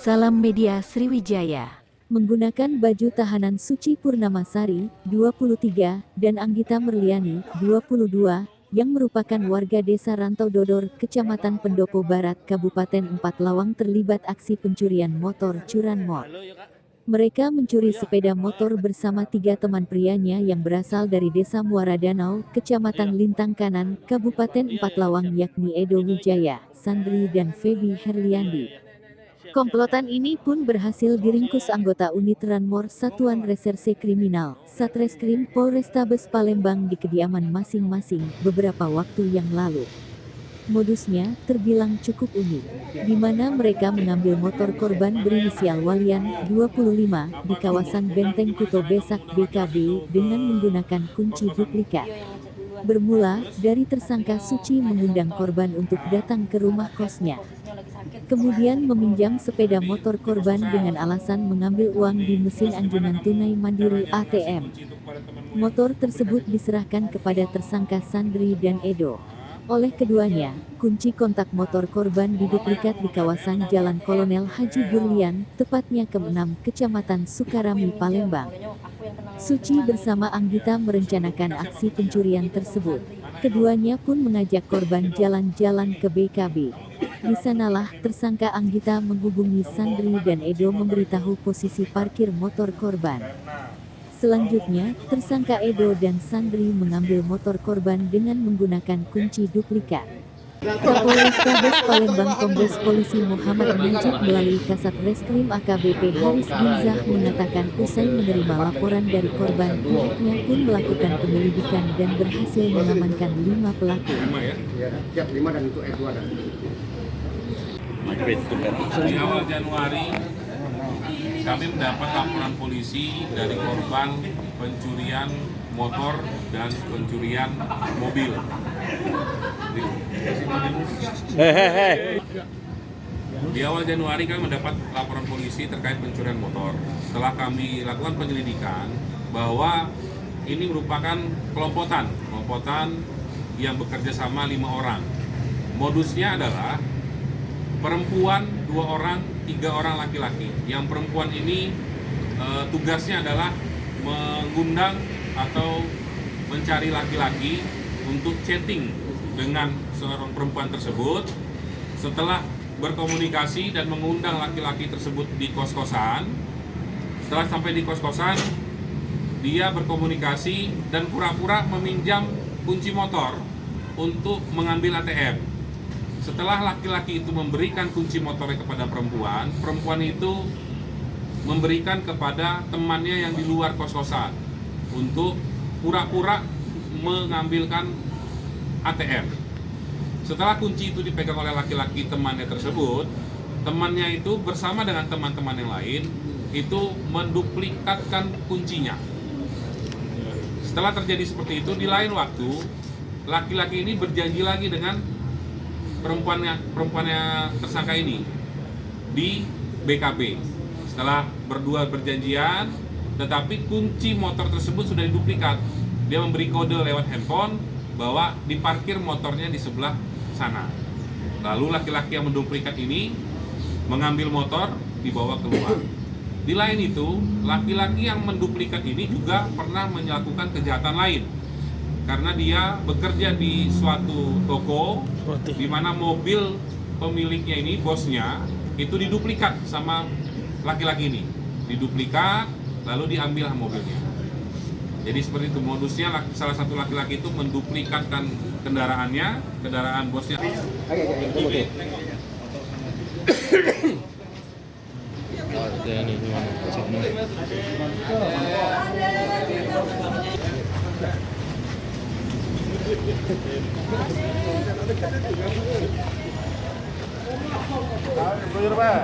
Salam Media Sriwijaya. Menggunakan baju tahanan Suci Purnamasari, 23, dan Anggita Merliani, 22, yang merupakan warga desa Rantau Dodor, Kecamatan Pendopo Barat, Kabupaten Empat Lawang terlibat aksi pencurian motor curanmor. Mereka mencuri sepeda motor bersama 3 teman prianya yang berasal dari desa Muara Danau, Kecamatan Lintang Kanan, Kabupaten Empat Lawang yakni Edo Wijaya, Sandri dan Feby Herliandi. Komplotan ini pun berhasil diringkus anggota unit Ranmor Satuan Reserse Kriminal, Satreskrim Polrestabes Palembang di kediaman masing-masing beberapa waktu yang lalu. Modusnya terbilang cukup unik, di mana mereka mengambil motor korban berinisial Walian, 25, di kawasan Benteng Kuto Besak BKB dengan menggunakan kunci duplikat. Bermula dari tersangka Suci mengundang korban untuk datang ke rumah kosnya. Kemudian meminjam sepeda motor korban dengan alasan mengambil uang di mesin anjungan tunai mandiri ATM. Motor tersebut diserahkan kepada tersangka Sandri dan Edo. Oleh keduanya, kunci kontak motor korban diduplikat di kawasan Jalan Kolonel Haji Gurlian, tepatnya ke-6, Kecamatan Sukarami, Palembang. Suci bersama Anggita merencanakan aksi pencurian tersebut. Keduanya pun mengajak korban jalan-jalan ke BKB. Di sanalah tersangka Anggita menghubungi Sandri dan Edo memberitahu posisi parkir motor korban. Selanjutnya, tersangka Edo dan Sandri mengambil motor korban dengan menggunakan kunci duplikat. Kapolrestabes Palembang Kombes Polisi Muhammad Najib melalui Kasat Reskrim AKBP Haris Binzah mengatakan usai menerima laporan dari korban, pihaknya pun melakukan penyelidikan dan berhasil mengamankan 5 pelaku. Di awal Januari, kami mendapat laporan polisi dari korban pencurian motor dan pencurian mobil. Di awal Januari kami mendapat laporan polisi terkait pencurian motor. Setelah kami lakukan penyelidikan bahwa ini merupakan kelompokan yang bekerja sama 5 orang. Modusnya adalah perempuan 2 orang, 3 orang laki-laki. Yang perempuan ini tugasnya adalah mengundang atau mencari laki-laki untuk chatting dengan seorang perempuan tersebut. Setelah berkomunikasi dan mengundang laki-laki tersebut di kos-kosan, setelah sampai di kos-kosan, dia berkomunikasi dan pura-pura meminjam kunci motor untuk mengambil ATM. Setelah laki-laki itu memberikan kunci motornya kepada perempuan, perempuan itu memberikan kepada temannya yang di luar kos-kosan untuk pura-pura mengambilkan ATM. Setelah kunci itu dipegang oleh laki-laki temannya tersebut, temannya itu bersama dengan teman-teman yang lain itu menduplikatkan kuncinya. Setelah terjadi seperti itu, di lain waktu laki-laki ini berjanji lagi dengan perempuannya tersangka ini di BKB. Setelah berdua berjanjian, tetapi kunci motor tersebut sudah diduplikat. Dia memberi kode lewat handphone bahwa diparkir motornya di sebelah sana. Lalu laki-laki yang menduplikat ini mengambil motor, dibawa keluar. Di lain itu, laki-laki yang menduplikat ini juga pernah melakukan kejahatan lain. Karena dia bekerja di suatu toko di mana mobil pemiliknya ini, bosnya, itu diduplikat sama laki-laki ini. Diduplikat, lalu diambil mobilnya. Jadi seperti itu modusnya, salah satu laki-laki itu menduplikatkan kendaraan bosnya. Buyur, Pak.